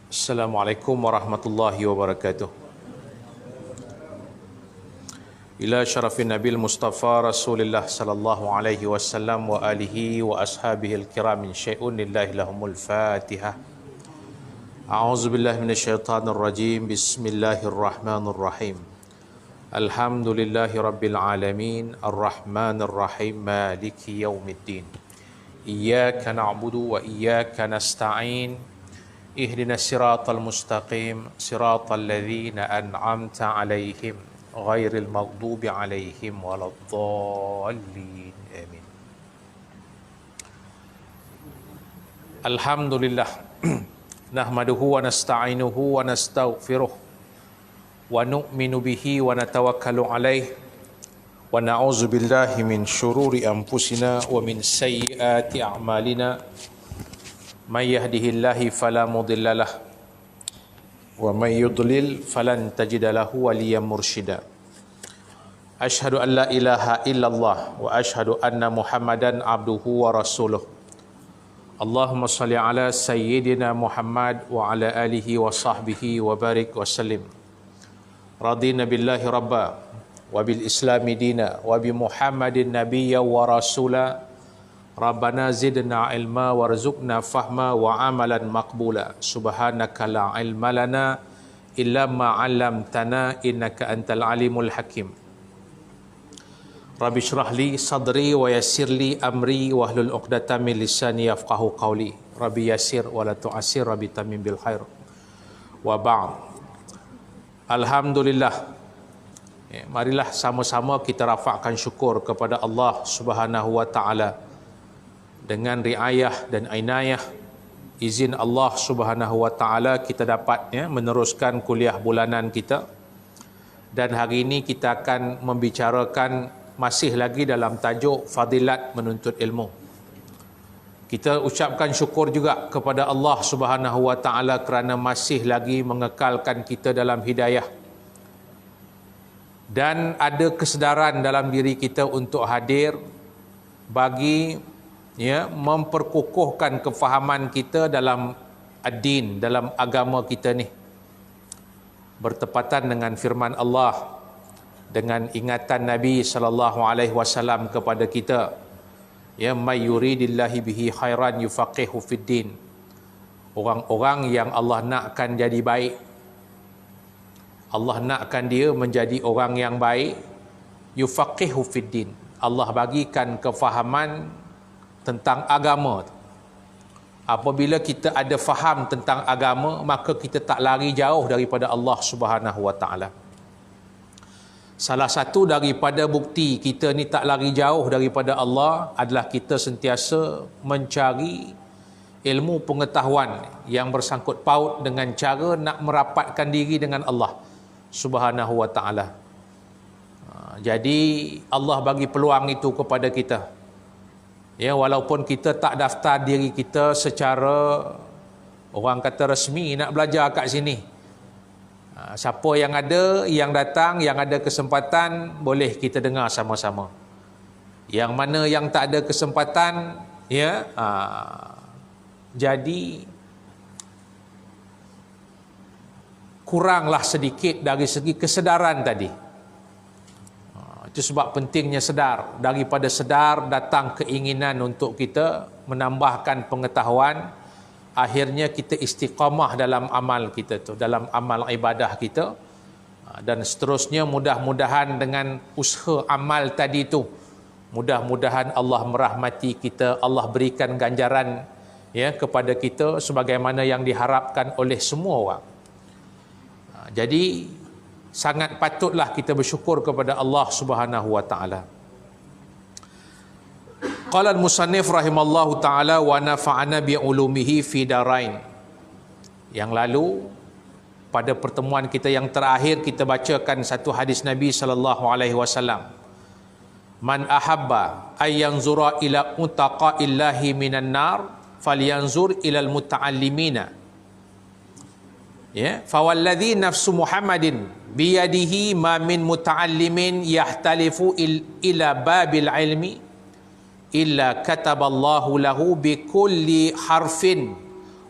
Assalamualaikum warahmatullahi wabarakatuh. Ila syarafin Nabil Mustafa Rasulullah sallallahu alaihi wasallam wa alihi wa ashabihi al-kiram min syai'un lillahi lahumul Fatihah. A'udzu billahi minasyaitonir rajim. Bismillahirrahmanirrahim. Alhamdulillahi rabbil alamin, arrahmanir rahim, maliki yaumiddin. Iyyaka na'budu wa iyyaka nasta'in. اهدنا الصراط المستقيم صراط الذين أنعمت عليهم غير المغضوب عليهم ولا الضالين آمين. الحمد لله نحمده ونستعينه ونستغفره ونؤمن به ونتوكل عليه ونعوذ بالله من شرور أنفسنا ومن سيئات أعمالنا من يهده الله فلا مضل له ومن يضلل فلن تجد له وليا مرشدا. أشهد أن لا إله إلا الله وأشهد أن محمدا عبده ورسوله. اللهم صل على سيدنا محمد وعلى آله وصحبه وبارك وسلم. رضينا بالله ربا وبالإسلام دينا وبمحمد نبيا ورسولا. Rabbana zidna ilma warzuqna fahma wa amalan maqbula. Subhanaka la ilma lana illa ma 'allamtana innaka antal alimul hakim. Rabbi shrah li sadri wa yassir li amri wahlul 'uqdatam min lisani yafqahu qawli. Rabbi yassir wa la tu'assir, Rabbi tamim bil khair. Wa ba'd. Alhamdulillah. Marilah sama-sama kita rafakkan syukur kepada Allah Subhanahu wa taala. Dengan riayah dan inayah izin Allah Subhanahu wa taala kita dapat meneruskan kuliah bulanan kita, dan hari ini kita akan membicarakan masih lagi dalam tajuk fadilat menuntut ilmu. Kita ucapkan syukur juga kepada Allah Subhanahu wa taala kerana masih lagi mengekalkan kita dalam hidayah, dan ada kesedaran dalam diri kita untuk hadir bagi memperkukuhkan kefahaman kita dalam ad-din, dalam agama kita ni, bertepatan dengan firman Allah, dengan ingatan Nabi sallallahu alaihi wasallam kepada kita, may yuridillahi bihi khairan yufaqihu fid din. Orang-orang yang Allah nakkan jadi baik, Allah nakkan dia menjadi orang yang baik, yufaqihu fid din, Allah bagikan kefahaman tentang agama. Apabila kita ada faham tentang agama, maka kita tak lari jauh daripada Allah Subhanahu wa taala. Salah satu daripada bukti kita ni tak lari jauh daripada Allah adalah kita sentiasa mencari ilmu pengetahuan yang bersangkut paut dengan cara nak merapatkan diri dengan Allah Subhanahu wa taala. Jadi Allah bagi peluang itu kepada kita. Walaupun kita tak daftar diri kita secara orang kata resmi nak belajar kat sini. Siapa yang ada, yang datang, yang ada kesempatan, boleh kita dengar sama-sama. Yang mana yang tak ada kesempatan, jadi kuranglah sedikit dari segi kesedaran tadi. Itu sebab pentingnya sedar. Daripada sedar datang keinginan untuk kita menambahkan pengetahuan. Akhirnya kita istiqamah dalam amal kita tu, dalam amal ibadah kita. Dan seterusnya mudah-mudahan dengan usaha amal tadi tu, mudah-mudahan Allah merahmati kita, Allah berikan ganjaran kepada kita sebagaimana yang diharapkan oleh semua orang. Jadi sangat patutlah kita bersyukur kepada Allah Subhanahu wa taala. Qala al-musannif rahimallahu taala wa nafa'ana bi ulumihi fi darain. Yang lalu pada pertemuan kita yang terakhir kita bacakan satu hadis Nabi sallallahu alaihi wasallam. Man ahabba ay yanzura ila mutaqaillahi minan nar falyanzur ila al-muta'allimina. Fawalladhi nafsu Muhammadin biyadihi ma min muta'allimin yahtalifu ila babil ilmi illa kataballahu lahu bikulli harfin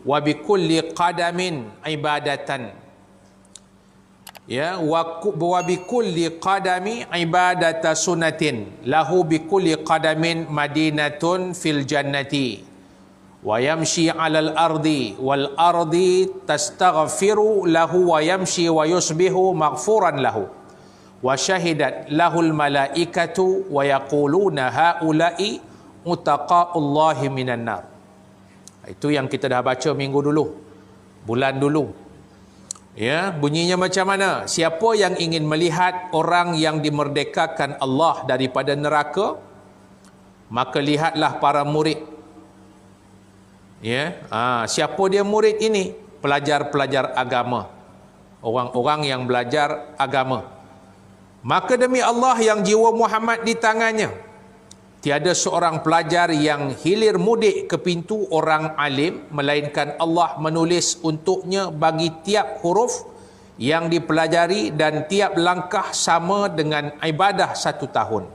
wa bikulli qadamin ibadatan. Ya, wa bikulli qadami ibadata sunatin lahu bikulli qadamin madinatun fil jannati wa yamshi 'alal ardi wal ardi tastaghfiru lahu wa yamshi wa yusbihu maghfuran lahu wa syahidat lahul malaikatu wa yaquluna haula'i utaqa'ullahi minan nar. Itu yang kita dah baca minggu dulu, bulan dulu. Ya, bunyinya macam mana? Siapa yang ingin melihat orang yang dimerdekakan Allah daripada neraka, maka lihatlah para murid. Ya, siapa dia murid ini? Pelajar-pelajar agama, orang-orang yang belajar agama. Maka demi Allah yang jiwa Muhammad di tangannya, tiada seorang pelajar yang hilir mudik ke pintu orang alim, melainkan Allah menulis untuknya bagi tiap huruf yang dipelajari dan tiap langkah sama dengan ibadah 1 tahun.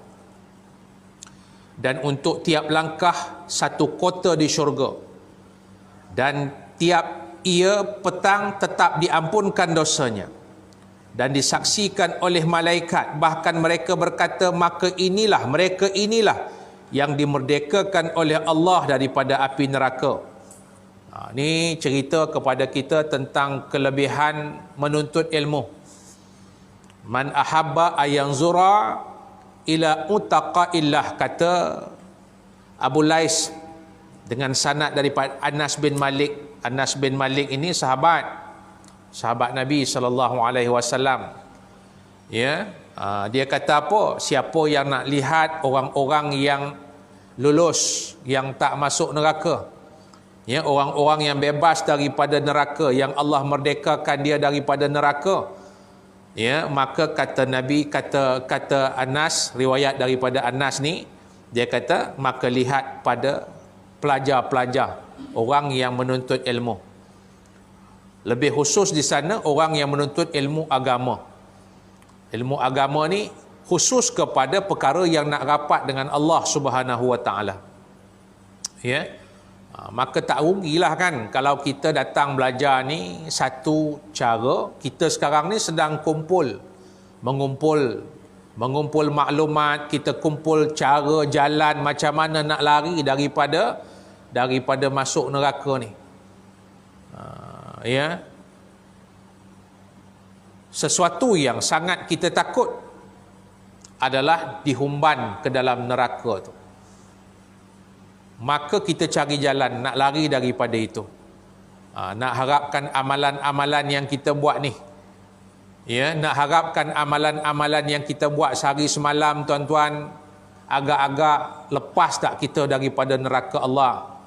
Dan untuk tiap langkah 1 kota di syurga. Dan tiap ia petang tetap diampunkan dosanya. Dan disaksikan oleh malaikat. Bahkan mereka berkata, maka inilah, mereka inilah yang dimerdekakan oleh Allah daripada api neraka. Ini cerita kepada kita tentang kelebihan menuntut ilmu. Man ahabba ayanzura ila utaqaillah, kata Abu Lais dengan sanad daripada Anas bin Malik. Anas bin Malik ini sahabat Nabi SAW. Ya, dia kata apa? Siapa yang nak lihat orang-orang yang lulus, yang tak masuk neraka, ya, orang-orang yang bebas daripada neraka, yang Allah merdekakan dia daripada neraka, ya, maka kata Nabi, kata Anas, riwayat daripada Anas ni, dia kata, maka lihat pada pelajar-pelajar, orang yang menuntut ilmu. Lebih khusus di sana orang yang menuntut ilmu agama. Ilmu agama ni khusus kepada perkara yang nak rapat dengan Allah Subhanahu Wa Taala. Ya. Maka tak rugilah kan kalau kita datang belajar ni satu cara. Kita sekarang ni sedang mengumpul maklumat, kita kumpul cara jalan macam mana nak lari daripada masuk neraka ni. Ya, sesuatu yang sangat kita takut adalah dihumban ke dalam neraka tu. Maka kita cari jalan nak lari daripada itu. Nak harapkan amalan-amalan yang kita buat ni, ya, nak harapkan amalan-amalan yang kita buat sehari semalam, tuan-tuan, agak-agak lepas tak kita daripada neraka Allah.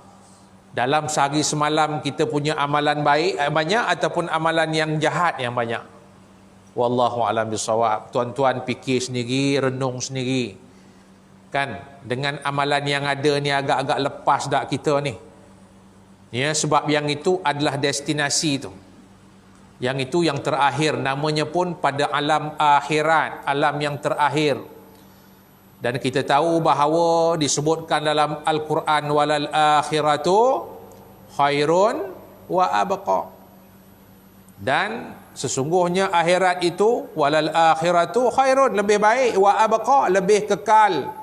Dalam sehari semalam kita punya amalan baik banyak ataupun amalan yang jahat yang banyak. Wallahu a'lam bissawab. Tuan-tuan fikir sendiri, renung sendiri. Kan, dengan amalan yang ada ni agak-agak lepas dak kita ni. Ya, sebab yang itu adalah destinasi tu. Yang itu yang terakhir, namanya pun pada alam akhirat, alam yang terakhir. Dan kita tahu bahawa disebutkan dalam Al-Quran, walal akhiratu khairun wa abqa. Dan sesungguhnya akhirat itu, walal akhiratu khairun, lebih baik, wa abqa, lebih kekal.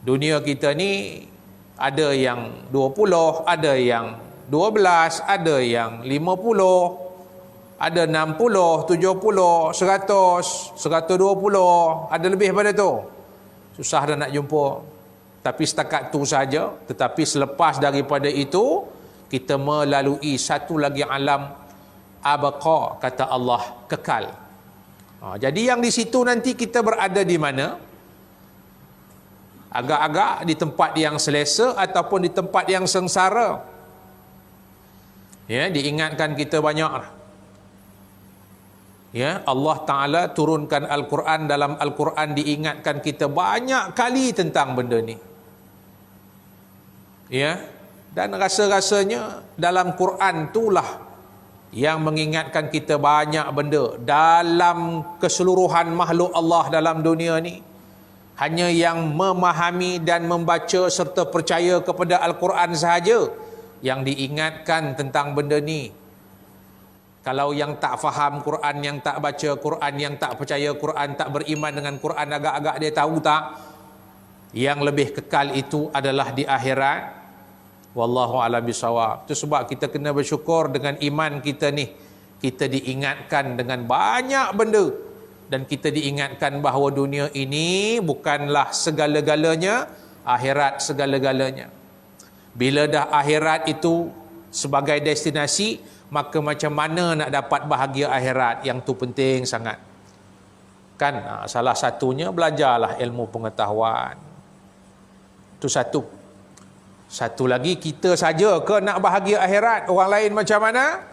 Dunia kita ni ada yang 20, ada yang 12, ada yang 50, ada 60, 70, 100, 120, ada lebih pada tu. Susah dah nak jumpa. Tapi setakat tu saja. Tetapi selepas daripada itu, kita melalui satu lagi alam abqa, kata Allah, kekal. Jadi yang di situ nanti kita berada di mana? Agak-agak di tempat yang selesa ataupun di tempat yang sengsara. Ya, diingatkan kita banyak. Ya, Allah Ta'ala turunkan Al-Quran, dalam Al-Quran diingatkan kita banyak kali tentang benda ni. Ya, dan rasa-rasanya dalam Quran itulah yang mengingatkan kita banyak benda. Dalam keseluruhan makhluk Allah dalam dunia ni, hanya yang memahami dan membaca serta percaya kepada Al-Quran sahaja yang diingatkan tentang benda ni. Kalau yang tak faham Quran, yang tak baca Quran, yang tak percaya Quran, tak beriman dengan Quran, agak-agak dia tahu tak? Yang lebih kekal itu adalah di akhirat. Wallahu a'lam bishawab. Itu sebab kita kena bersyukur dengan iman kita ni. Kita diingatkan dengan banyak benda. Dan kita diingatkan bahawa dunia ini bukanlah segala-galanya, akhirat segala-galanya. Bila dah akhirat itu sebagai destinasi, maka macam mana nak dapat bahagia akhirat? Yang tu penting sangat. Kan salah satunya belajarlah ilmu pengetahuan. Itu satu. Satu lagi, kita saja ke nak bahagia akhirat? Orang lain macam mana?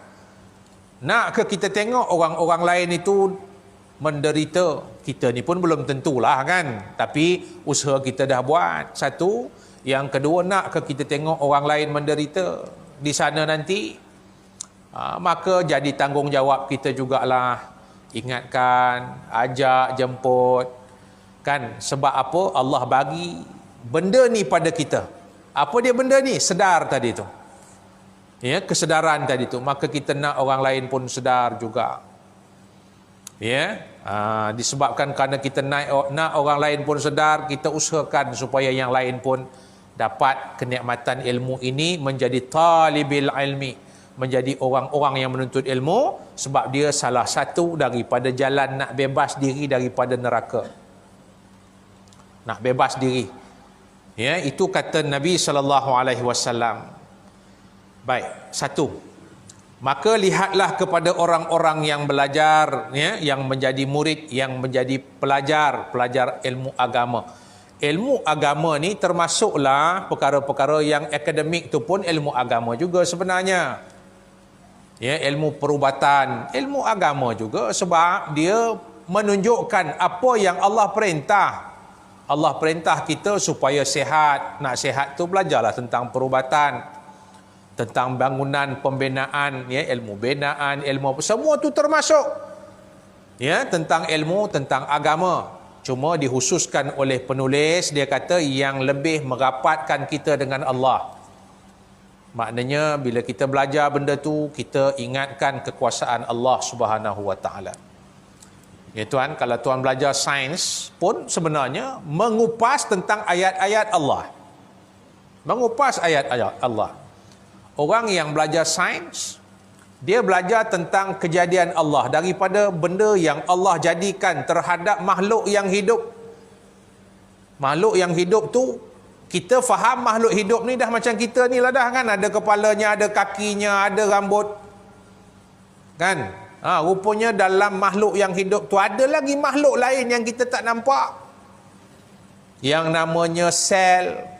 Nak ke kita tengok orang-orang lain itu menderita? Kita ni pun belum tentulah kan. Tapi usaha kita dah buat. Satu. Yang kedua, nak ke kita tengok orang lain menderita di sana nanti? Maka jadi tanggungjawab kita jugalah. Ingatkan, ajak, jemput. Kan? Sebab apa? Allah bagi benda ni pada kita. Apa dia benda ni? Sedar tadi tu. Ya, kesedaran tadi tu. Maka kita nak orang lain pun sedar juga. Ya, disebabkan kerana kita nak orang lain pun sedar, kita usahakan supaya yang lain pun dapat kenikmatan ilmu ini, menjadi talibil ilmi, menjadi orang-orang yang menuntut ilmu, sebab dia salah satu daripada jalan nak bebas diri daripada neraka. Nak bebas diri. Ya, itu kata Nabi SAW. Baik, satu. Maka lihatlah kepada orang-orang yang belajar, ya, yang menjadi murid, yang menjadi pelajar ilmu agama. Ilmu agama ni termasuklah perkara-perkara yang akademik tu pun ilmu agama juga sebenarnya. Ya, ilmu perubatan, ilmu agama juga, sebab dia menunjukkan apa yang Allah perintah. Allah perintah kita supaya sihat. Nak sihat tu belajarlah tentang perubatan, tentang bangunan, pembinaan, ya, ilmu binaan, ilmu apa, semua tu termasuk. Ya, tentang ilmu, tentang agama. Cuma dihususkan oleh penulis, dia kata yang lebih merapatkan kita dengan Allah. Maknanya bila kita belajar benda tu, kita ingatkan kekuasaan Allah Subhanahu Wa Taala. Ya tuan, kalau tuan belajar sains pun sebenarnya mengupas tentang ayat-ayat Allah. Mengupas ayat-ayat Allah. Orang yang belajar sains, dia belajar tentang kejadian Allah daripada benda yang Allah jadikan terhadap makhluk yang hidup. Makhluk yang hidup tu, kita faham makhluk hidup ni dah macam kita ni lah dah kan. Ada kepalanya, ada kakinya, ada rambut. Kan? Rupanya dalam makhluk yang hidup tu ada lagi makhluk lain yang kita tak nampak. Yang namanya sel.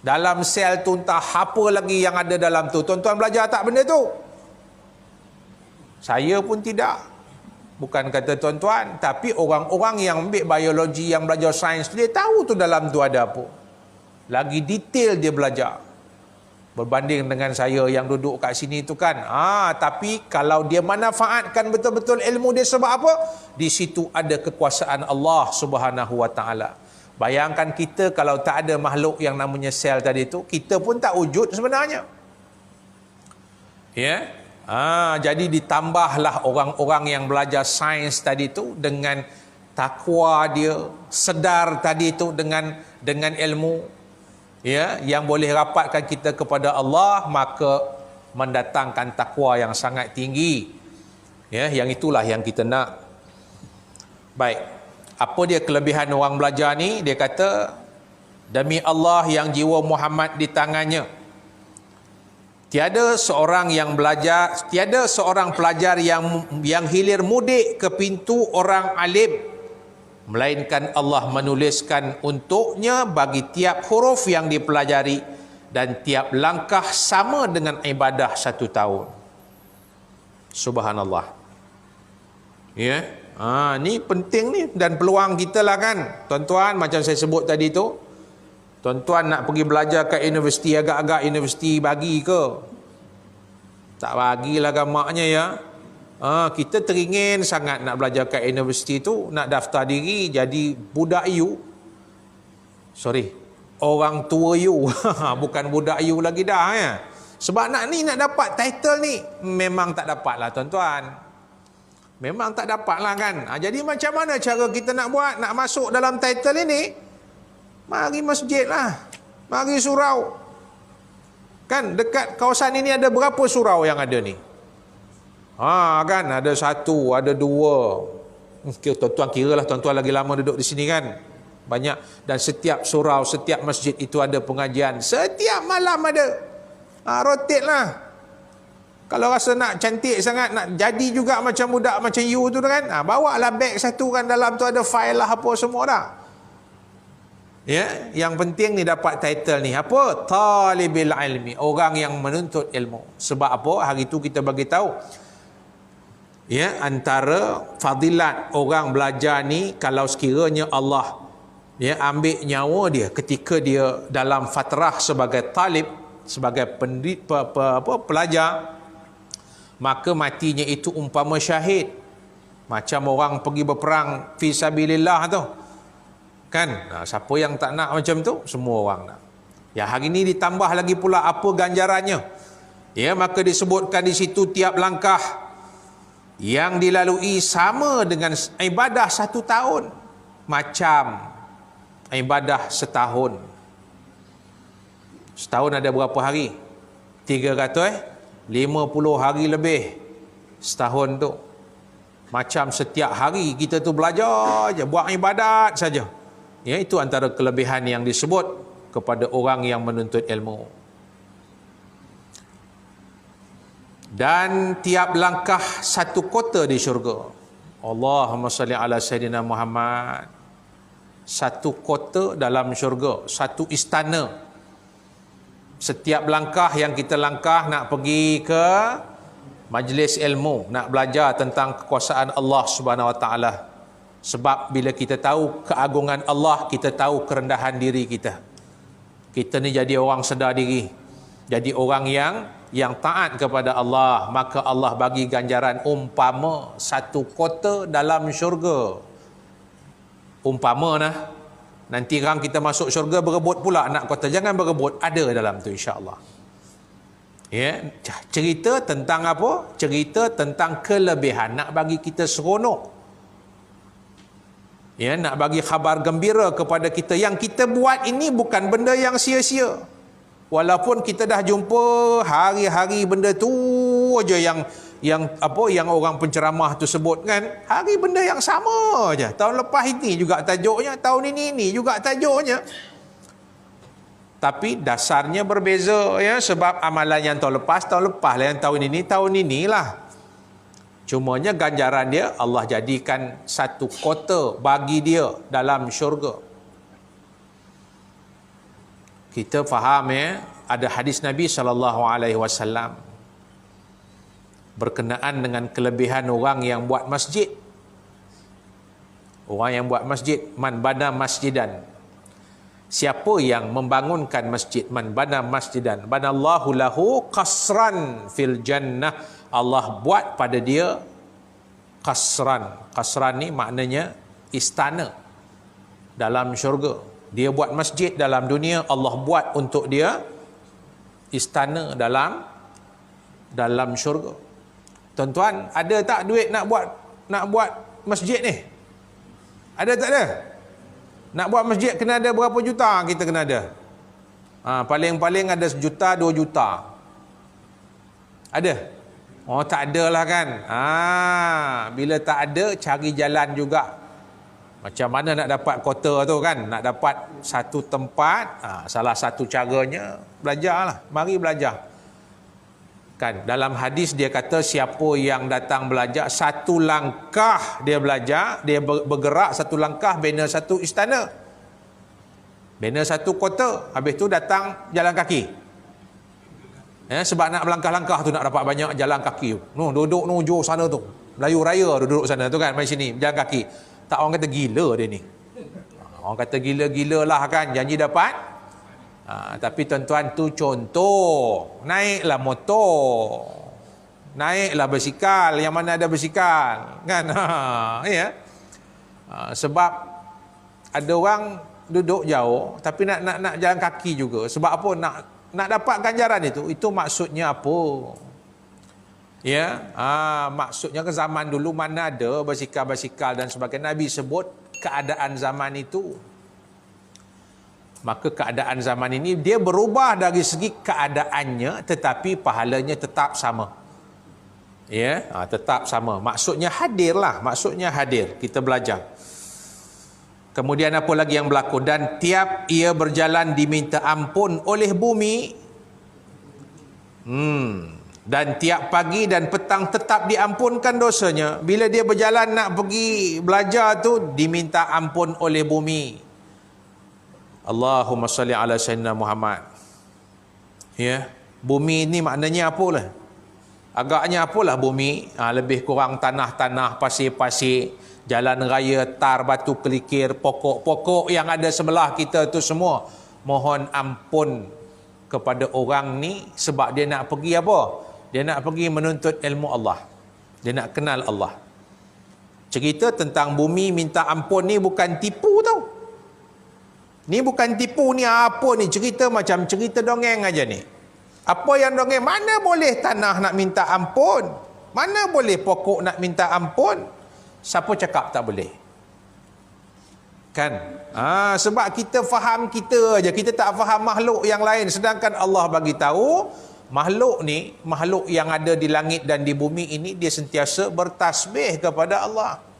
Dalam sel tu entah apa lagi yang ada dalam tu. Tuan-tuan belajar tak benda tu? Saya pun tidak. Bukan kata tuan-tuan. Tapi orang-orang yang ambil biologi, yang belajar sains, dia tahu tu dalam tu ada apa. Lagi detail dia belajar. Berbanding dengan saya yang duduk kat sini tu kan. Tapi kalau dia manfaatkan betul-betul ilmu dia, sebab apa? Di situ ada kekuasaan Allah Subhanahu Wa Taala. Bayangkan kita kalau tak ada makhluk yang namanya sel tadi tu, kita pun tak wujud sebenarnya. Ya. Jadi ditambahlah orang-orang yang belajar sains tadi tu dengan takwa dia, sedar tadi tu dengan ilmu, ya, yang boleh rapatkan kita kepada Allah, maka mendatangkan takwa yang sangat tinggi. Ya, yang itulah yang kita nak. Baik. Apa dia kelebihan orang belajar ni? Dia kata, demi Allah yang jiwa Muhammad di tangannya, tiada seorang yang belajar, tiada seorang pelajar yang hilir mudik ke pintu orang alim, melainkan Allah menuliskan untuknya bagi tiap huruf yang dipelajari dan tiap langkah sama dengan ibadah 1 tahun. Subhanallah. Ya. Ni penting ni dan peluang kita lah kan. Tuan-tuan, macam saya sebut tadi tu, tuan-tuan nak pergi belajar kat universiti, agak-agak universiti bagi ke? Tak bagilah gamaknya ya. Kita teringin sangat nak belajar kat universiti tu, nak daftar diri jadi budak EU. orang tua you. Bukan budak you lagi dah ya. Sebab nak dapat title ni memang tak dapat lah tuan-tuan. Memang tak dapat lah kan. Jadi macam mana cara kita nak buat, nak masuk dalam title ini? Mari masjid lah, mari surau. Kan dekat kawasan ini ada berapa surau yang ada ni? Kan ada 1, ada 2. Tuan-tuan kira lah, tuan-tuan lagi lama duduk di sini kan. Banyak. Dan setiap surau, setiap masjid itu ada pengajian. Setiap malam ada. Rotate lah. Kalau rasa nak cantik sangat, nak jadi juga macam budak macam you tu kan, bawa lah beg satu kan, dalam tu ada file lah apa semua dah. Ya, yang penting ni dapat title ni apa? Talibil ilmi, orang yang menuntut ilmu. Sebab apa? Hari tu kita bagi tahu. Ya, antara fadilat orang belajar ni, kalau sekiranya Allah ambil nyawa dia ketika dia dalam fatrah sebagai talib, sebagai pelajar, maka matinya itu umpama syahid. Macam orang pergi berperang fi sabilillah tu. Kan? Siapa yang tak nak macam tu? Semua orang nak. Ya, hari ni ditambah lagi pula apa ganjarannya. Ya, maka disebutkan di situ tiap langkah yang dilalui sama dengan ibadah 1 tahun. Macam ibadah setahun. Setahun ada berapa hari? 350 hari lebih setahun tu. Macam setiap hari kita tu belajar je, buat ibadat saja. Ya, itu antara kelebihan yang disebut kepada orang yang menuntut ilmu. Dan tiap langkah 1 kota di syurga. Allahumma salli ala Sayyidina Muhammad. 1 kota dalam syurga, 1 istana. Setiap langkah yang kita langkah nak pergi ke majlis ilmu, nak belajar tentang kekuasaan Allah Subhanahu Wa Taala. Sebab bila kita tahu keagungan Allah, kita tahu kerendahan diri kita. Kita ni jadi orang sedar diri, jadi orang yang taat kepada Allah, maka Allah bagi ganjaran umpama 1 kota dalam syurga. Umpama nah. Nanti orang kita masuk syurga berebut pula nak kota. Jangan berebut, ada dalam tu insya-Allah. Ya, cerita tentang apa? Cerita tentang kelebihan, nak bagi kita seronok. Ya, nak bagi khabar gembira kepada kita. Yang kita buat ini bukan benda yang sia-sia. Walaupun kita dah jumpa hari-hari benda tu aja yang orang penceramah tu sebut kan, hari benda yang sama aja. Tahun lepas ini juga tajuknya, tahun ini juga tajuknya. Tapi dasarnya berbeza ya, sebab amalan yang tahun lepas lah, yang tahun inilah. Cumanya ganjaran dia Allah jadikan 1 kota bagi dia dalam syurga. Kita faham ya, ada hadis Nabi SAW berkenaan dengan kelebihan orang yang buat masjid. Orang yang buat masjid, man bana masjidan. Siapa yang membangunkan masjid, man bana masjidan, banallahu lahu qasran fil jannah. Allah buat pada dia qasran. Qasran ni maknanya istana dalam syurga. Dia buat masjid dalam dunia, Allah buat untuk dia istana dalam syurga. Tuan-tuan, ada tak duit nak buat masjid ni? Ada tak ada? Nak buat masjid kena ada berapa juta kita kena ada? Paling-paling ada 1 juta, 2 juta. Ada? Oh, tak ada lah kan? Bila tak ada, cari jalan juga. Macam mana nak dapat kota tu kan? Nak dapat satu tempat, salah satu caranya belajarlah. Mari belajar. Kan dalam hadis dia kata siapa yang datang belajar 1 langkah dia belajar, dia bergerak 1 langkah bina 1 istana, bina 1 kota, habis tu datang jalan kaki. Sebab nak melangkah-langkah tu nak dapat banyak jalan kaki. Duduk hujung sana tu, Melayu Raya duduk sana tu kan, mai sini jalan kaki. Tak, orang kata gila dia ni. Orang kata gila-gila lah kan, janji dapat. Tapi tuan-tuan tu contoh. Naiklah motor, naiklah basikal, yang mana ada basikal kan. Ya. Sebab ada orang duduk jauh tapi nak jalan kaki juga. Sebab apa? Nak dapat ganjaran itu maksudnya apa? Ya, maksudnya ke zaman dulu mana ada basikal-basikal dan sebagainya. Nabi sebut keadaan zaman itu. Maka keadaan zaman ini dia berubah dari segi keadaannya, tetapi pahalanya tetap sama. Ya, tetap sama. Maksudnya hadirlah, maksudnya hadir. Kita belajar. Kemudian apa lagi yang berlaku? Dan tiap ia berjalan diminta ampun oleh bumi. Dan tiap pagi dan petang tetap diampunkan dosanya. Bila dia berjalan nak pergi belajar tu, diminta ampun oleh bumi. Allahumma salli ala sayyidina Muhammad. Ya, bumi ni maknanya apalah? Agaknya apalah bumi? Lebih kurang tanah-tanah, pasir-pasir, jalan raya, tar, batu kelikir, pokok-pokok yang ada sebelah kita tu semua. Mohon ampun kepada orang ni sebab dia nak pergi apa? Dia nak pergi menuntut ilmu Allah. Dia nak kenal Allah. Cerita tentang bumi minta ampun ni bukan tipu tau. Ni bukan tipu, ni apa ni? Cerita macam cerita dongeng aja ni. Apa yang dongeng? Mana boleh tanah nak minta ampun? Mana boleh pokok nak minta ampun? Siapa cakap tak boleh? Kan? Sebab kita faham kita aja, kita tak faham makhluk yang lain. Sedangkan Allah bagi tahu makhluk ni, makhluk yang ada di langit dan di bumi ini, dia sentiasa bertasbih kepada Allah.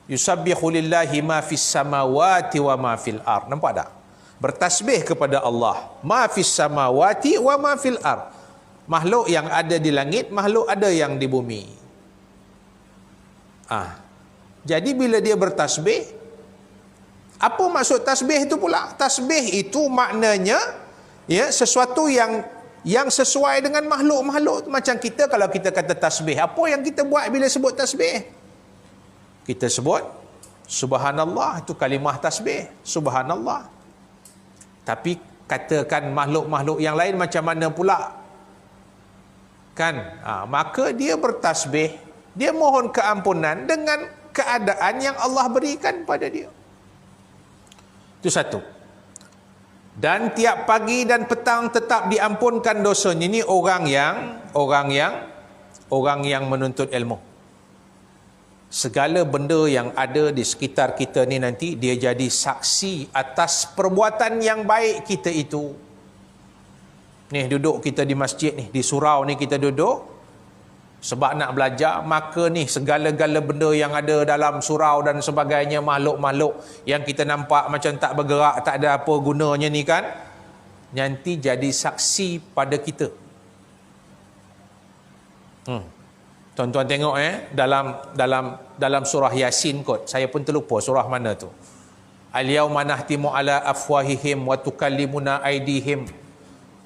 Yusabbihu lillahi ma fis samawati wa ma fil ard. Nampak tak? Bertasbih kepada Allah. Ma fis samawati wa ma fil ard. Makhluk yang ada di langit, makhluk ada yang di bumi. Jadi bila dia bertasbih, apa maksud tasbih itu pula? Tasbih itu maknanya ya sesuatu yang sesuai dengan makhluk-makhluk. Macam kita kalau kita kata tasbih, apa yang kita buat bila sebut tasbih? Kita sebut subhanallah, itu kalimah tasbih, subhanallah. Tapi katakan makhluk-makhluk yang lain macam mana pula? Kan? Maka dia bertasbih, dia mohon keampunan dengan keadaan yang Allah berikan pada dia. Itu satu. Dan tiap pagi dan petang tetap diampunkan dosanya. Ini orang yang menuntut ilmu. Segala benda yang ada di sekitar kita ni nanti dia jadi saksi atas perbuatan yang baik kita itu. Ni duduk kita di masjid ni, di surau ni kita duduk sebab nak belajar, maka ni segala-gala benda yang ada dalam surau dan sebagainya, makhluk-makhluk yang kita nampak macam tak bergerak, tak ada apa gunanya ni kan, nanti jadi saksi pada kita. Tuan-tuan tengok dalam surah Yasin kot. Saya pun terlupa surah mana tu. Al-yauma nahtimu ala afwahihim wa tukallimuna aydihim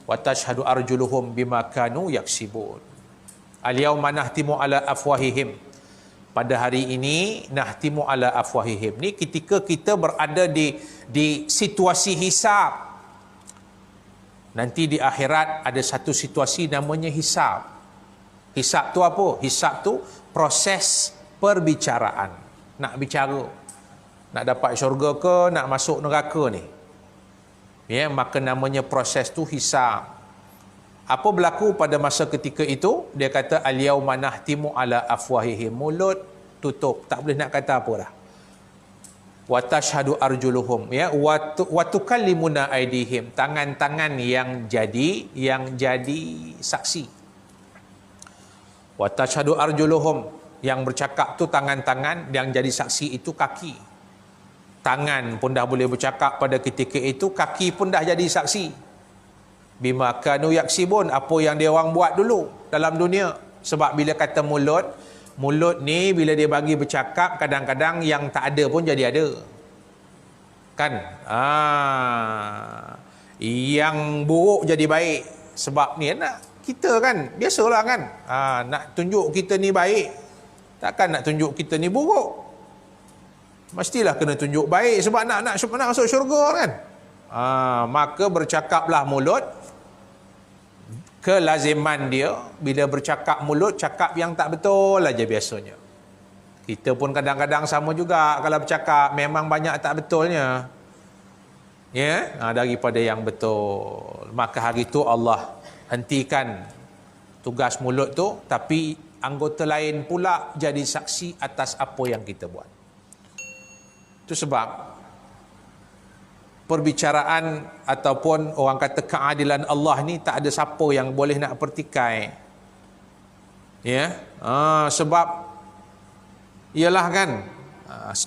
wa tashhadu arjuluhum bima kanu yaksibun. Al-yauma nahtimu ala afwahihim. Pada hari ini nahtimu ala afwahihim. Ni ketika kita berada di situasi hisab. Nanti di akhirat ada satu situasi namanya hisab. Hisab tu apa? Hisab tu proses perbicaraan. Nak bicara. Nak dapat syurga ke, nak masuk neraka ni. Ya, maka namanya proses tu hisab. Apa berlaku pada masa ketika itu? Dia kata al-yauma nahtimu ala afwahihim. Mulut tutup, tak boleh nak kata apa dah. Wa tashhadu arjuluhum, ya, wa tukallimuna aydihim. Tangan-tangan yang jadi saksi. Wa tashhadu arjuluhum, yang bercakap tu tangan-tangan, yang jadi saksi itu kaki. Tangan pun dah boleh bercakap pada ketika itu, kaki pun dah jadi saksi. Bima kanu yaksibun, apa yang dia orang buat dulu dalam dunia. Sebab bila kata mulut ni bila dia bagi bercakap, kadang-kadang yang tak ada pun jadi ada. Kan? Yang buruk jadi baik. Sebab ni kita kan biasalah kan, nak tunjuk kita ni baik, takkan nak tunjuk kita ni buruk. Mestilah kena tunjuk baik sebab nak masuk syurga kan. Maka bercakaplah mulut. Kelaziman dia bila bercakap mulut, cakap yang tak betul aja biasanya. Kita pun kadang-kadang sama juga, kalau bercakap memang banyak tak betulnya. Ya, daripada yang betul. Maka hari itu Allah hentikan tugas mulut tu, tapi anggota lain pula jadi saksi atas apa yang kita buat. Itu sebab perbicaraan ataupun orang kata keadilan Allah ni tak ada siapa yang boleh nak pertikai. Ya, sebab ialah kan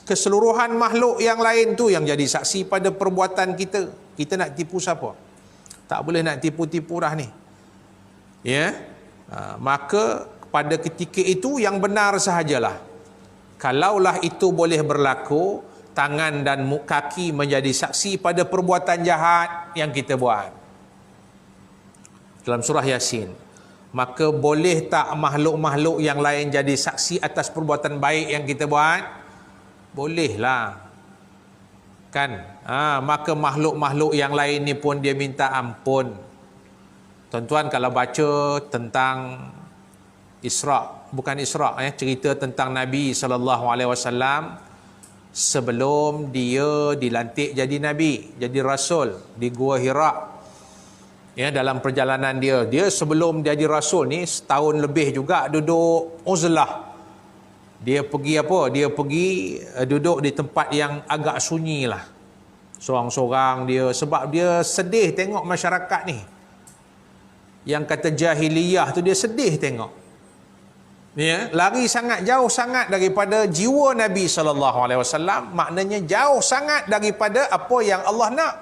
keseluruhan makhluk yang lain tu yang jadi saksi pada perbuatan kita. Kita nak tipu siapa? Tak boleh nak tipu-tipu dah ni. Ya, maka pada ketika itu yang benar sahajalah. Kalaulah itu boleh berlaku, tangan dan kaki menjadi saksi pada perbuatan jahat yang kita buat. Dalam surah Yasin, maka boleh tak makhluk-makhluk yang lain jadi saksi atas perbuatan baik yang kita buat? Bolehlah. Kan? Maka makhluk-makhluk yang lain ni pun dia minta ampun. Tuan-tuan kalau baca tentang cerita tentang Nabi SAW sebelum dia dilantik jadi Nabi, jadi Rasul di Gua Hira. Ya, dalam perjalanan dia sebelum jadi Rasul ni setahun lebih juga duduk uzlah. Dia pergi apa? Dia pergi duduk di tempat yang agak sunyi lah. Sorang-sorang dia. Sebab dia sedih tengok masyarakat ni. Yang kata jahiliyah tu dia sedih tengok. Ya, lari sangat jauh sangat daripada jiwa Nabi SAW. Maknanya jauh sangat daripada apa yang Allah nak.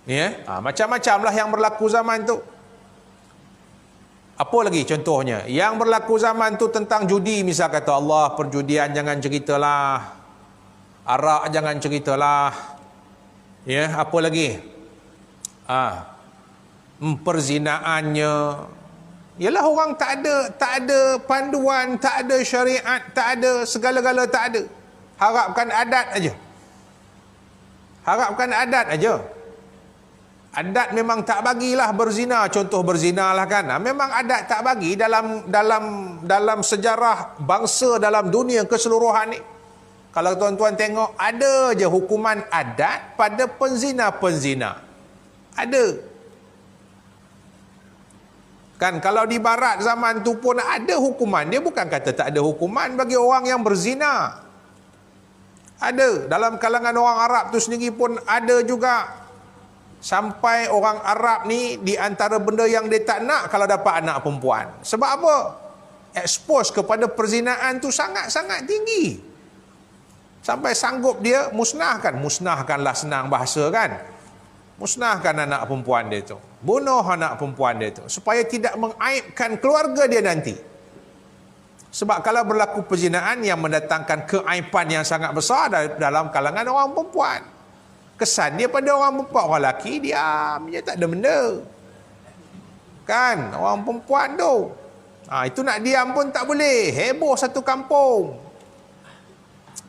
Ya, macam-macam lah yang berlaku zaman tu. Apa lagi contohnya? Yang berlaku zaman tu tentang judi, misal kata Allah, perjudian jangan ceritalah. Arak jangan ceritalah. Ya, apa lagi? Perzinaannya. Yalah, orang tak ada panduan, tak ada syariat, tak ada segala-gala, tak ada. Harapkan adat aja. Adat memang tak bagilah berzina, contoh berzina lah kan. Memang adat tak bagi dalam sejarah bangsa dalam dunia keseluruhan ni. Kalau tuan-tuan tengok, ada je hukuman adat pada penzina-penzina. Ada. Kan kalau di barat zaman tu pun ada hukuman. Dia bukan kata tak ada hukuman bagi orang yang berzina. Ada. Dalam kalangan orang Arab tu sendiri pun ada juga. Sampai orang Arab ni di antara benda yang dia tak nak kalau dapat anak perempuan. Sebab apa? Expose kepada perzinaan tu sangat-sangat tinggi. Sampai sanggup dia musnahkanlah senang bahasa kan. Musnahkan anak perempuan dia tu. Bunuh anak perempuan dia tu. Supaya tidak mengaibkan keluarga dia nanti. Sebab kalau berlaku perzinaan yang mendatangkan keaiban yang sangat besar dalam kalangan orang perempuan. Kesan dia pada orang perempuan, orang lelaki diam je, tak ada benda. Kan? Orang perempuan tu. Itu nak diam pun tak boleh. Heboh satu kampung.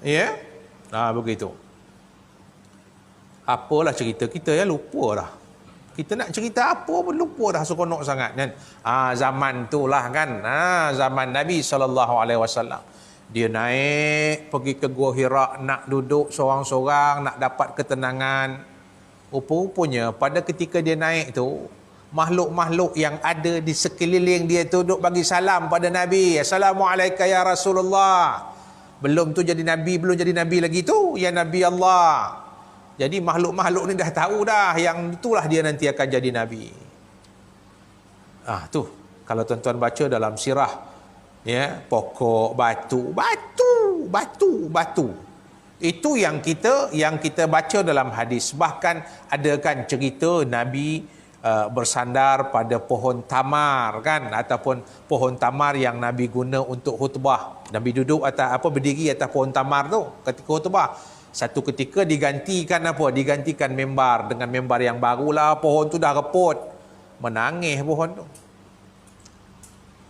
Ya? Begitu. Apalah cerita kita ya, lupa dah. Kita nak cerita apa pun lupa dah, seronok sangat kan. Zaman tu lah kan. Zaman Nabi SAW. Dia naik pergi ke Gua Hira, nak duduk seorang-seorang, nak dapat ketenangan. Rupa-rupanya pada ketika dia naik tu, makhluk-makhluk yang ada di sekeliling dia tu duduk bagi salam pada Nabi. Assalamualaikum ya Rasulullah. Belum jadi Nabi lagi tu, ya Nabi Allah. Jadi makhluk-makhluk ni dah tahu dah yang itulah dia nanti akan jadi Nabi. Tu kalau tuan-tuan baca dalam sirah, ya, pokok, batu. Itu yang kita baca dalam hadis. Bahkan ada kan cerita Nabi bersandar pada pohon tamar kan, ataupun pohon tamar yang Nabi guna untuk khutbah. Nabi duduk atas berdiri atas pohon tamar tu ketika khutbah. Satu ketika digantikan membar dengan membar yang barulah, pohon tu dah reput. Menangis pohon tu.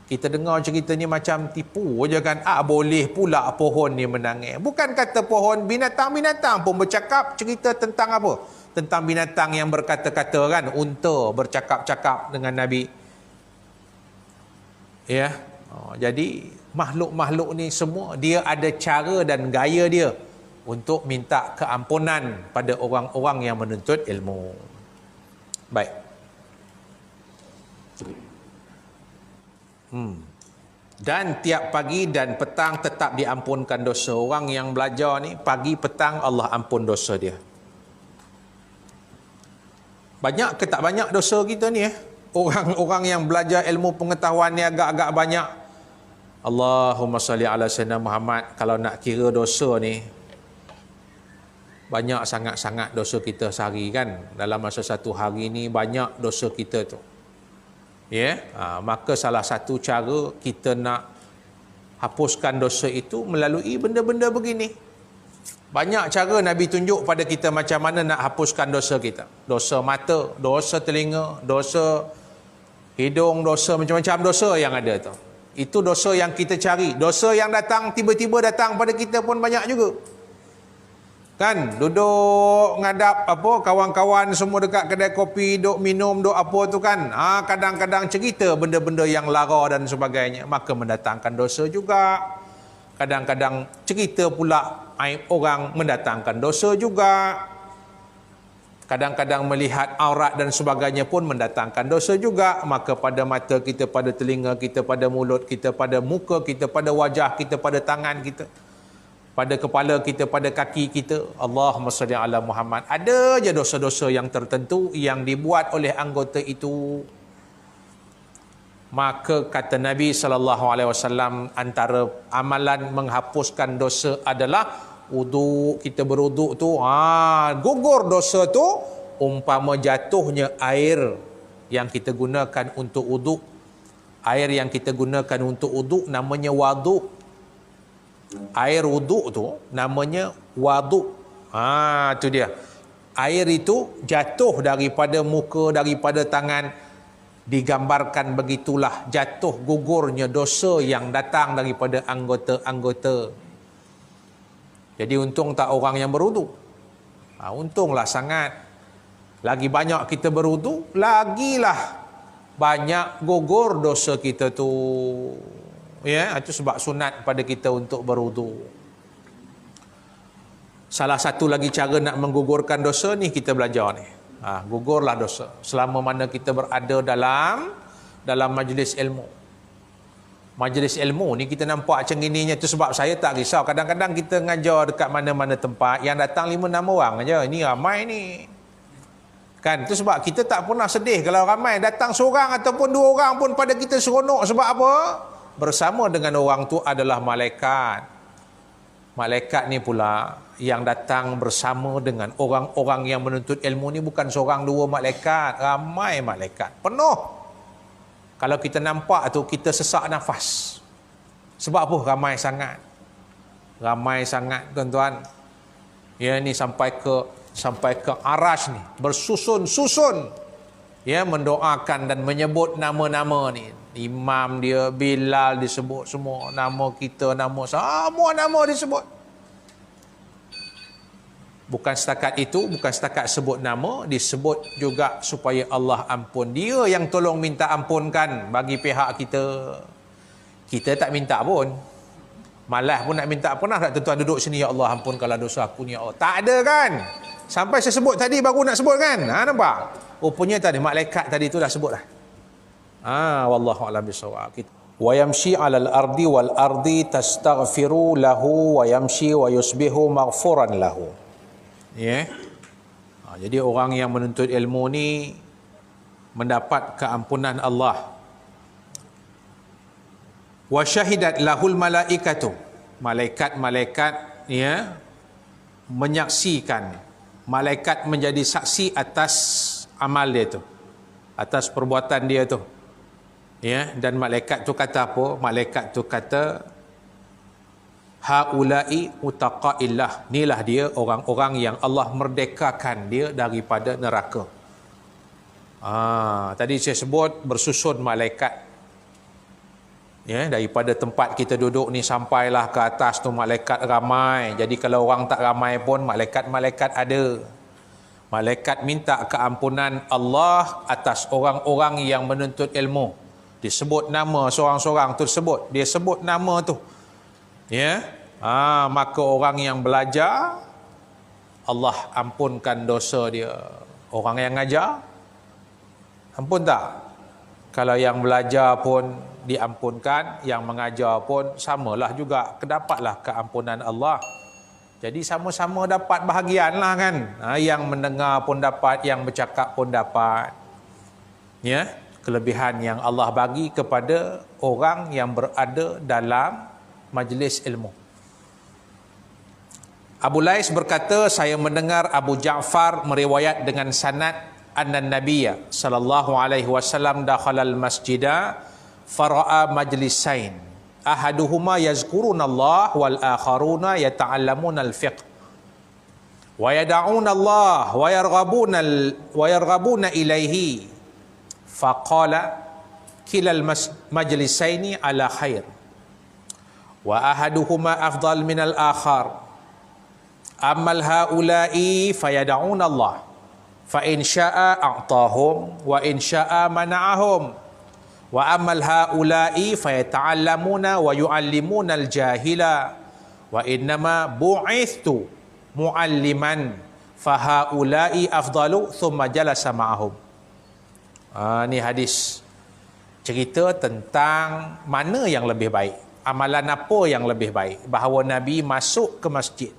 Kita dengar cerita ni macam tipu je kan. Boleh pula pohon ni menangis. Bukan kata pohon, binatang-binatang pun bercakap. Cerita tentang apa? Tentang binatang yang berkata-kata kan. Unta bercakap-cakap dengan Nabi. Ya. Jadi makhluk-makhluk ni semua dia ada cara dan gaya dia untuk minta keampunan pada orang-orang yang menuntut ilmu. Baik. Dan tiap pagi dan petang tetap diampunkan dosa. Orang yang belajar ni, pagi petang Allah ampun dosa dia. Banyak ke tak banyak dosa kita ni Orang-orang yang belajar ilmu pengetahuan ni agak-agak banyak. Allahumma salli ala sayyidina Muhammad. Kalau nak kira dosa ni, banyak sangat-sangat dosa kita sehari kan. Dalam masa satu hari ni banyak dosa kita tu. Maka salah satu cara kita nak hapuskan dosa itu melalui benda-benda begini. Banyak cara Nabi tunjuk pada kita macam mana nak hapuskan dosa kita. Dosa mata, dosa telinga, dosa hidung, dosa macam-macam dosa yang ada tu. Itu dosa yang kita cari. Dosa yang datang tiba-tiba datang pada kita pun banyak juga. Kan duduk ngadap kawan-kawan semua dekat kedai kopi, duk minum, duk apa tu kan. Kadang-kadang cerita benda-benda yang lara dan sebagainya, maka mendatangkan dosa juga. Kadang-kadang cerita pula aib orang, mendatangkan dosa juga. Kadang-kadang melihat aurat dan sebagainya pun mendatangkan dosa juga. Maka pada mata kita, pada telinga kita, pada mulut kita, pada muka kita, pada wajah kita, pada tangan kita, pada kepala kita, pada kaki kita, Allahumma salli ala Muhammad. Ada je dosa-dosa yang tertentu yang dibuat oleh anggota itu. Maka kata Nabi SAW, antara amalan menghapuskan dosa adalah wuduk. Kita berwuduk tu, gugur dosa tu umpama jatuhnya air yang kita gunakan untuk wuduk. Air yang kita gunakan untuk wuduk namanya waduk. Air wuduk tu namanya waduk. Tu dia. Air itu jatuh daripada muka, daripada tangan. Digambarkan begitulah jatuh gugurnya dosa yang datang daripada anggota-anggota. Jadi untung tak orang yang berwuduk. Untunglah sangat. Lagi banyak kita berwuduk, lagilah banyak gugur dosa kita tu. Itu sebab sunat pada kita untuk berwuduk. Salah satu lagi cara nak menggugurkan dosa ni kita belajar ni. Gugurlah dosa selama mana kita berada dalam majlis ilmu. Majlis ilmu ni kita nampak macam ininya tu sebab saya tak risau. Kadang-kadang kita ngajar dekat mana-mana tempat yang datang 5-6 orang aja. Ini ramai ni. Kan tu sebab kita tak pernah sedih kalau ramai datang seorang ataupun 2 orang pun pada kita seronok. Sebab apa? Bersama dengan orang tu adalah malaikat. Malaikat ni pula yang datang bersama dengan orang-orang yang menuntut ilmu ni bukan seorang 2 malaikat, ramai malaikat, penuh. Kalau kita nampak tu kita sesak nafas. Sebab apa? Ramai sangat. Ramai sangat tuan-tuan. Ni sampai ke arash ni bersusun-susun mendoakan dan menyebut nama-nama ni. Imam dia, Bilal disebut semua, nama kita, nama semua nama disebut. Bukan setakat itu, bukan setakat sebut nama, disebut juga supaya Allah ampun. Dia yang tolong minta ampunkan bagi pihak kita. Kita tak minta pun. Malah pun nak minta, pernah tak tuan-tuan duduk sini, ya Allah ampunkanlah dosa aku ni, ya Allah. Tak ada kan? Sampai saya sebut tadi baru nak sebut kan? Nampak? Rupanya tadi malaikat tadi tu dah sebut dah. Wallahu a'lam bissawab. Wa yamshi 'alal ardi wal ardi tastaghfiru lahu wa yamshi wa yusbihu maghfuran lahu. Jadi orang yang menuntut ilmu ni mendapat keampunan Allah. Wa syahidat lahul malaikatu. Malaikat-malaikat menyaksikan. Malaikat menjadi saksi atas amal dia tu, atas perbuatan dia tu. Dan malaikat tu kata apa? Malaikat tu kata haula'i utaqaillah. Inilah dia orang-orang yang Allah merdekakan dia daripada neraka. Tadi saya sebut bersusun malaikat. Daripada tempat kita duduk ni sampailah ke atas tu malaikat ramai. Jadi kalau orang tak ramai pun malaikat-malaikat ada. Malaikat minta keampunan Allah atas orang-orang yang menuntut ilmu. Disebut nama seorang-seorang tu sebut. Dia sebut nama tu. Maka orang yang belajar, Allah ampunkan dosa dia. Orang yang ngajar, ampun tak? Kalau yang belajar pun diampunkan, yang mengajar pun samalah juga, kedapatlah keampunan Allah. Jadi sama-sama dapat bahagian lah kan. Yang mendengar pun dapat, yang bercakap pun dapat. Ya, kelebihan yang Allah bagi kepada orang yang berada dalam majlis ilmu. Abu Lais berkata, saya mendengar Abu Ja'far meriwayat dengan sanad anna Nabiyya sallallahu alaihi wasallam dakhala al-masjida fara'a majlisain ahaduhuma yazkuruna Allah wal akharuna yata'allamuna al-fiqh wa yad'una Allah wa yarghabuna ilaihi faqala kilal majlisaini ala khair wa ahaduhuma afdal min al-akhar ammal haula'i fayad'una Allah fa in syaa a'tahum wa in syaa mana'ahum wa ammal haula'i fayata'allamuna wa yu'allimuna al-jahila wa innama bu'ithtu mu'alliman fa haula'i afdalu thumma jalasa ma'ahum. Ni hadis cerita tentang mana yang lebih baik, amalan apa yang lebih baik, bahawa Nabi masuk ke masjid.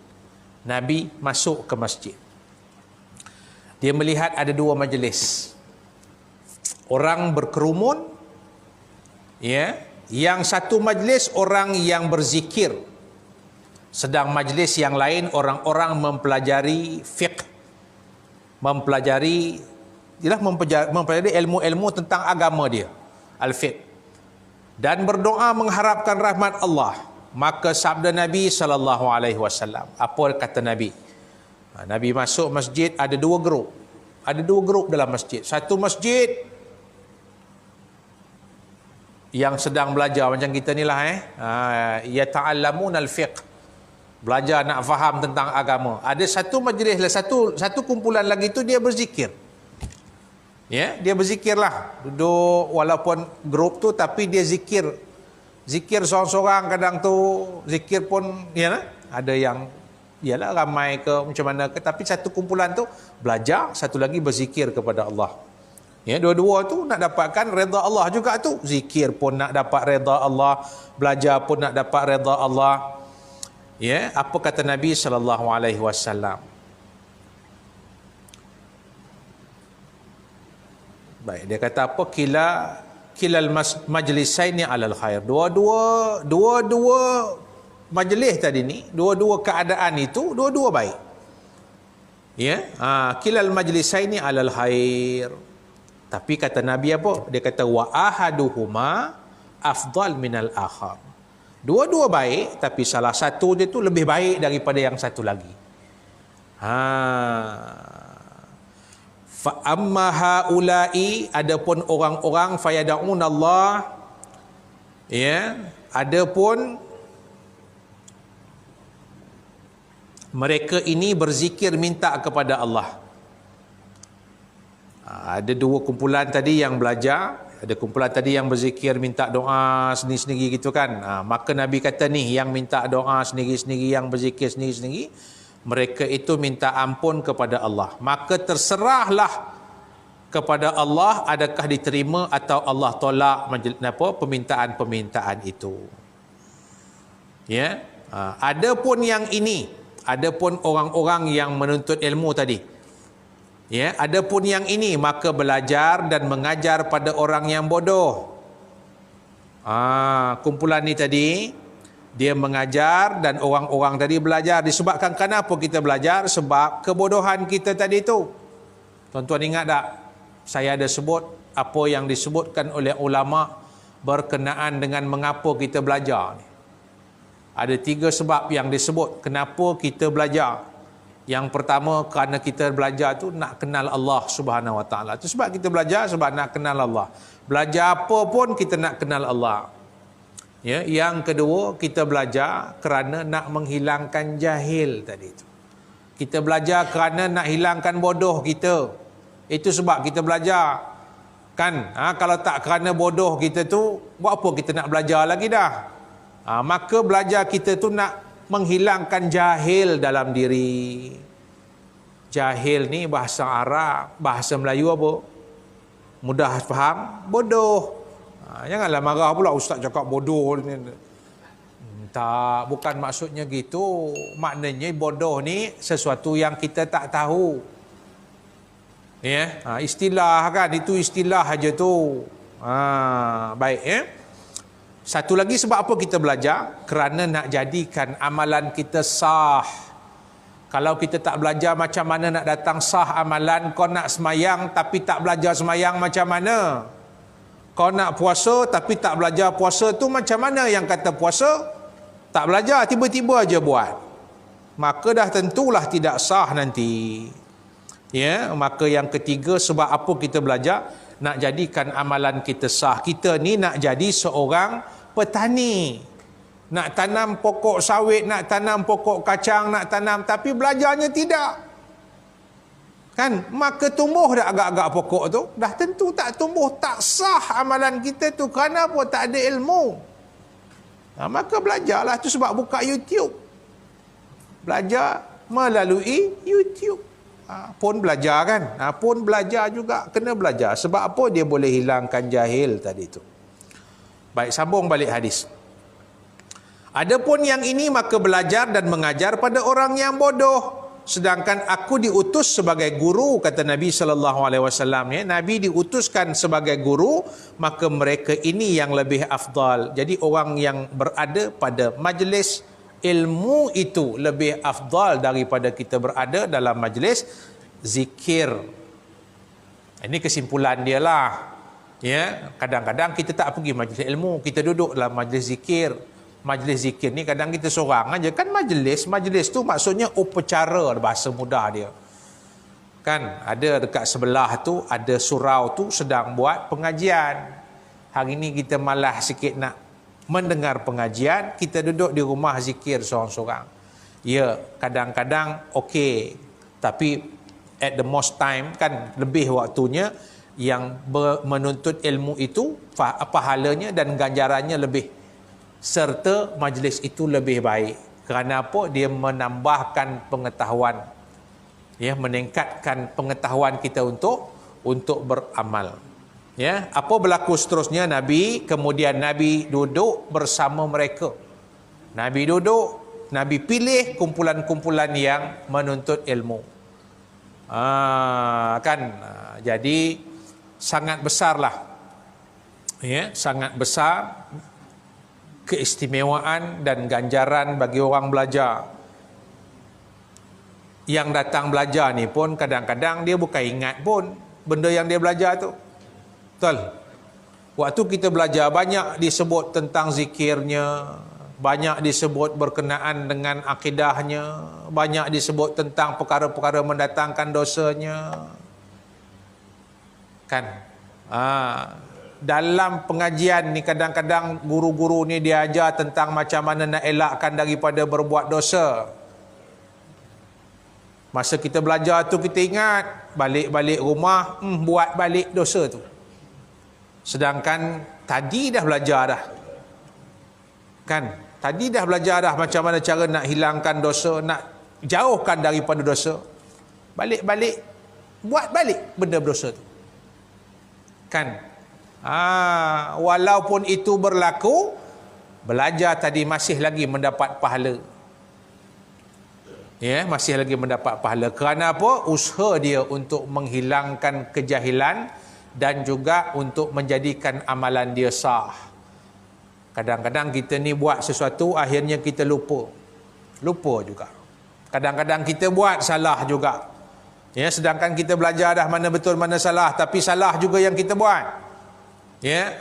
Nabi masuk ke masjid. Dia melihat ada dua majlis. Orang berkerumun. Ya, yang satu majlis orang yang berzikir. Sedang majlis yang lain orang-orang mempelajari fiqh. Mempelajari ilmu-ilmu tentang agama dia, al-fiqh. Dan berdoa mengharapkan rahmat Allah. Maka sabda Nabi SAW, apa kata Nabi? Nabi masuk masjid, ada dua grup. Ada dua grup dalam masjid. Satu masjid yang sedang belajar macam kita ni lah. Yata'allamun al-fiqh. Belajar nak faham tentang agama. Ada satu majlis, satu kumpulan lagi tu dia berzikir. Ya, dia berzikirlah. Duduk walaupun grup tu tapi dia zikir. Zikir seorang-seorang, kadang tu zikir pun ya, ada yang ialah ramai ke macam mana ke, tapi satu kumpulan tu belajar, satu lagi berzikir kepada Allah. Ya, dua-dua tu nak dapatkan redha Allah juga tu. Zikir pun nak dapat redha Allah, belajar pun nak dapat redha Allah. Ya, apa kata Nabi sallallahu alaihi wasallam? Baik, dia kata apa? Kilal majlisaini alal khair. Dua-dua majlis tadi ni, dua-dua keadaan itu, dua-dua baik. Ya, kilal majlisaini alal khair. Tapi kata Nabi apa? Dia kata wa ahaduhuma afdal minal akhar. Dua-dua baik, tapi salah satu dia tu lebih baik daripada yang satu lagi. Fa amma haula'i, adapun orang-orang fayad'un Allah, ya, adapun mereka ini berzikir minta kepada Allah. Ada dua kumpulan tadi yang belajar, ada kumpulan tadi yang berzikir minta doa sendiri-sendiri gitu kan. Maka Nabi kata ni, yang minta doa sendiri-sendiri, yang berzikir sendiri-sendiri, mereka itu minta ampun kepada Allah. Maka terserahlah kepada Allah adakah diterima atau Allah tolak permintaan-permintaan itu. Ya, adapun yang ini, adapun orang-orang yang menuntut ilmu tadi, ya, adapun yang ini maka belajar dan mengajar pada orang yang bodoh. Kumpulan ni tadi dia mengajar dan orang-orang tadi belajar. Disebabkan kenapa kita belajar? Sebab kebodohan kita tadi tu. Tuan-tuan ingat tak? Saya ada sebut apa yang disebutkan oleh ulama berkenaan dengan mengapa kita belajar ni. Ada 3 sebab yang disebut kenapa kita belajar. Yang pertama, kerana kita belajar tu nak kenal Allah Subhanahu Wa Taala. Itu sebab kita belajar, sebab nak kenal Allah. Belajar apa pun kita nak kenal Allah. Ya, yang kedua, kita belajar kerana nak menghilangkan jahil tadi itu. Kita belajar kerana nak hilangkan bodoh kita. Itu sebab kita belajar. Kan? Kalau tak kerana bodoh kita tu, buat apa kita nak belajar lagi dah? Maka belajar kita tu nak menghilangkan jahil dalam diri. Jahil ni bahasa Arab, bahasa Melayu apa? Mudah faham? Bodoh. Janganlah marah pula ustaz cakap bodoh ni. Tak, bukan maksudnya gitu. Maknanya bodoh ni sesuatu yang kita tak tahu. Ya, istilah kan, itu istilah aja tu. Baik ya. Satu lagi sebab apa kita belajar? Kerana nak jadikan amalan kita sah. Kalau kita tak belajar macam mana nak datang sah amalan, kau nak semayang tapi tak belajar semayang macam mana? Kau nak puasa tapi tak belajar puasa tu macam mana? Yang kata puasa tak belajar, tiba-tiba aja buat. Maka dah tentulah tidak sah nanti. Ya, maka yang ketiga sebab apa kita belajar? Nak jadikan amalan kita sah. Kita ni nak jadi seorang petani. Nak tanam pokok sawit, nak tanam pokok kacang, nak tanam, tapi belajarnya tidak. Kan? Maka tumbuh dah agak-agak pokok tu? Dah tentu tak tumbuh, tak sah amalan kita tu. Kerana apa? Tak ada ilmu. Maka belajarlah. Tu sebab buka YouTube. Belajar melalui YouTube. Pun belajar kan? Pun belajar juga. Kena belajar. Sebab apa? Dia boleh hilangkan jahil tadi tu. Baik, sambung balik hadis. Adapun yang ini maka belajar dan mengajar pada orang yang bodoh. Sedangkan aku diutus sebagai guru, kata Nabi SAW. Ya, Nabi diutuskan sebagai guru, maka mereka ini yang lebih afdal. Jadi orang yang berada pada majlis ilmu itu lebih afdal daripada kita berada dalam majlis zikir. Ini kesimpulan dia lah. Ya, kadang-kadang kita tak pergi majlis ilmu, kita duduk dalam majlis zikir. Majlis zikir ni kadang kita seorang aja kan. Majlis tu maksudnya upacara, bahasa mudah dia. Kan ada dekat sebelah tu ada surau tu sedang buat pengajian. Hari ni kita malas sikit nak mendengar pengajian, kita duduk di rumah zikir seorang-seorang. Ya, kadang-kadang okey, tapi at the most time kan lebih waktunya yang menuntut ilmu itu pahalanya dan ganjarannya lebih, serta majlis itu lebih baik. Kerana apa? Dia menambahkan pengetahuan, ya, meningkatkan pengetahuan kita untuk beramal. Ya, apa berlaku seterusnya? Kemudian Nabi duduk bersama mereka. Nabi duduk, Nabi pilih kumpulan-kumpulan yang menuntut ilmu. Jadi sangat besarlah, ya, sangat besar keistimewaan dan ganjaran bagi orang belajar. Yang datang belajar ni pun kadang-kadang dia bukan ingat pun benda yang dia belajar tu. Betul? Waktu kita belajar banyak disebut tentang zikirnya, banyak disebut berkenaan dengan akidahnya, banyak disebut tentang perkara-perkara mendatangkan dosanya. Kan? Dalam pengajian ni kadang-kadang guru-guru ni dia ajar tentang macam mana nak elakkan daripada berbuat dosa. Masa kita belajar tu kita ingat, balik-balik rumah buat balik dosa tu. Sedangkan tadi dah belajar dah. Kan? Tadi dah belajar dah macam mana cara nak hilangkan dosa, nak jauhkan daripada dosa. Balik-balik buat balik benda dosa tu. Kan? Walaupun itu berlaku, belajar tadi masih lagi mendapat pahala. Ya, masih lagi mendapat pahala. Kerana apa? Usaha dia untuk menghilangkan kejahilan dan juga untuk menjadikan amalan dia sah. Kadang-kadang kita ni buat sesuatu, akhirnya kita lupa juga. Kadang-kadang kita buat salah juga. Ya, sedangkan kita belajar dah mana betul mana salah, tapi salah juga yang kita buat. Ya,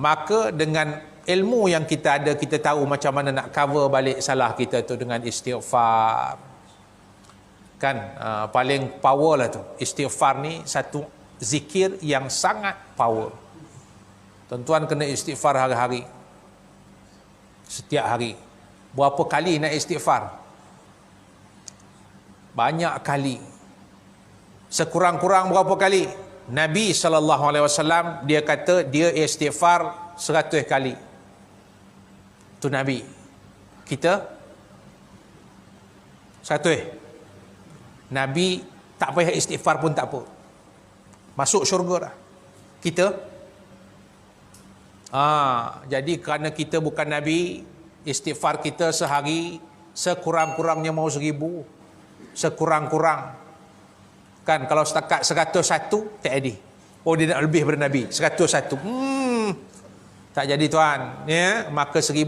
maka dengan ilmu yang kita ada, kita tahu macam mana nak cover balik salah kita tu dengan istighfar. Kan, paling power lah tu. Istighfar ni satu zikir yang sangat power. Tuan-tuan kena istighfar hari-hari. Setiap hari. Berapa kali nak istighfar? Banyak kali. Sekurang-kurang berapa kali? Nabi SAW dia kata dia istighfar 100 kali. Tu Nabi. Kita Satu Nabi tak payah istighfar pun tak apa. Masuk syurga dah. Kita jadi kerana kita bukan Nabi, istighfar kita sehari sekurang-kurangnya mau 1000. Sekurang-kurang. Kan kalau setakat 101 tak ada. Oh dia nak lebih daripada Nabi. 101. Tak jadi tuan. Ya, maka 1000.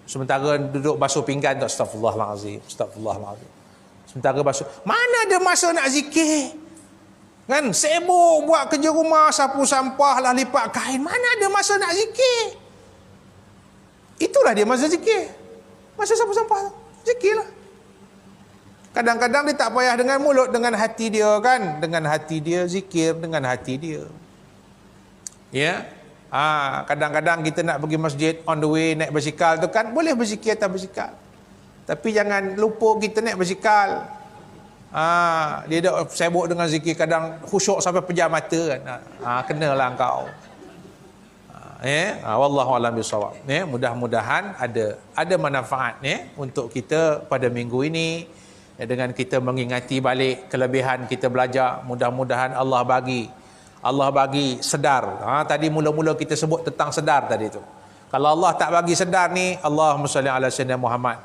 Sementara duduk basuh pinggan tak, astagfirullahalazim, astagfirullahalazim. Sementara basuh. Mana ada masa nak zikir? Kan sibuk buat kerja rumah, sapu sampah lah, lipat kain. Mana ada masa nak zikir? Itulah dia masa zikir. Masa sapu sampah tu. Zikirlah. Kadang-kadang dia tak payah dengan mulut, dengan hati dia kan. Dengan hati dia zikir, dengan hati dia. Ya. Kadang-kadang kita nak pergi masjid on the way naik basikal tu kan, boleh berzikir atas basikal. Tapi jangan lupa kita naik basikal. Dia dah sibuk dengan zikir, kadang khusyuk sampai pejam mata kan. Kenalah kau. Wallahu a'lam bishawab. Mudah-mudahan ada manfaat untuk kita pada minggu ini. Dengan kita mengingati balik kelebihan kita belajar, mudah-mudahan Allah bagi sedar. Tadi mula-mula kita sebut tentang sedar tadi tu. Kalau Allah tak bagi sedar ni, Allahumma salli ala sayyidina Muhammad.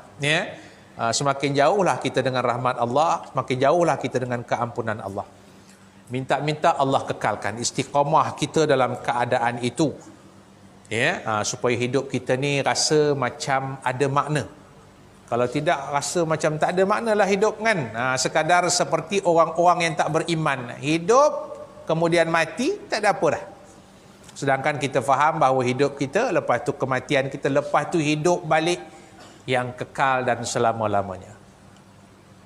Semakin jauhlah kita dengan rahmat Allah, semakin jauhlah kita dengan keampunan Allah. Minta-minta Allah kekalkan istiqamah kita dalam keadaan itu. Supaya hidup kita ni rasa macam ada makna. Kalau tidak, rasa macam tak ada makna lah hidup kan. Sekadar seperti orang-orang yang tak beriman. Hidup, kemudian mati, tak ada apa dah. Sedangkan kita faham bahawa hidup kita, lepas tu kematian kita, lepas tu hidup balik yang kekal dan selama-lamanya.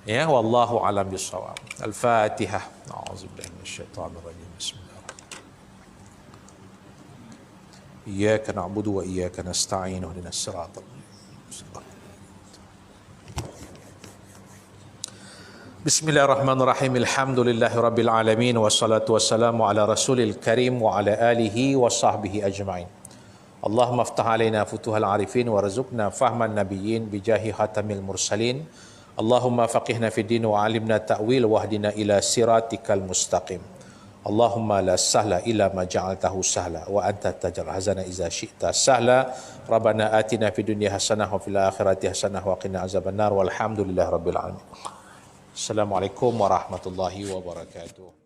Wallahu a'lam bishawab. Al-Fatihah. A'udzubillahi minasyaitanir rajim. Bismillahirrahmanirrahim. Iyyaka na'budu wa iyyaka nasta'in. Ihdinas siratal mustaqim. Bismillahirrahmanirrahim. Alhamdulillahi rabbil alamin, wassalatu wassalamu ala rasulil karim wa ala alihi wa sahbihi ajma'in. Allahumma aftah alaina futuhal arifin warzuqna fahman nabiyyin bijahi khatamil mursalin. Allahumma faqihna fid din wa alimna ta'wil wahdina ila siratikal mustaqim. Allahumma la sahla illa ma ja'altahu sahla wa anta taj'al hazana iza syi'ta sahla. Rabbana atina fid dunya hasanah wa fil akhirati hasanah wa qina azabannar walhamdulillahi rabbil alamin. Assalamualaikum warahmatullahi wabarakatuh.